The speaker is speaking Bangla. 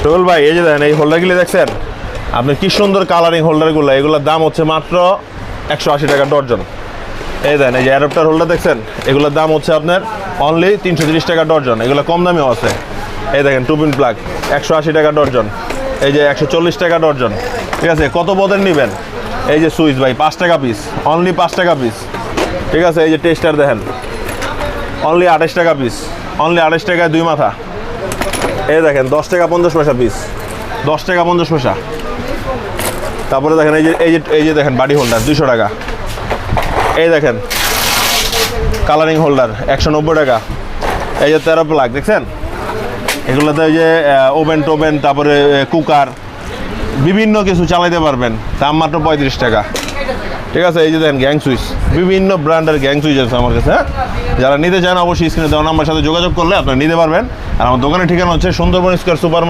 রুবেল ভাই এই যে দেখেন এই হোল্ডারগুলি দেখছেন আপনি কি সুন্দর কালারিং হোল্ডারগুলো, এগুলোর দাম হচ্ছে মাত্র 180 টাকা ডর্জন। এই দেন এই যে অ্যাডাপ্টার হোল্ডার দেখছেন, এগুলোর দাম হচ্ছে আপনার অনলি 330 টাকা ডর্জন। এগুলো কম দামেও আছে। এই দেখেন টু পিন প্লাগ 180 টাকা ডর্জন, এই যে 140 টাকা ডর্জন। ঠিক আছে, কত পদের নেবেন? এই যে সুইচ ভাই 5 টাকা পিস, অনলি 5 টাকা পিস। ঠিক আছে, এই যে টেস্টার দেখেন অনলি 28 টাকা পিস, অনলি 28 টাকায় 2 মাথা। এই দেখেন 10 টাকা 50 পয়সা পিস, 10 টাকা 50 পয়সা। তারপরে দেখেন এই যে দেখেন বাডি হোল্ডার 200 টাকা। এই দেখেন কালারিং হোল্ডার 190 টাকা। এই যে 13 প্লাগ দেখছেন, এগুলোতে ওই যে ওভেন টোভেন, তারপরে কুকার, বিভিন্ন কিছু চালাইতে পারবেন, দাম মাত্র 35 টাকা। ঠিক আছে, এই যে দেখেন গ্যাং সুইচ, বিভিন্ন ব্র্যান্ডের গ্যাং সুইচ আছে আমার কাছে। হ্যাঁ, যারা নিতে চান অবশ্যই স্ক্রিনে দেওয়া নাম্বারের সাথে যোগাযোগ করলে আপনারা নিতে পারবেন। আর আমার দোকানের ঠিকানা হচ্ছে সুন্দরবন স্কয়ার সুপার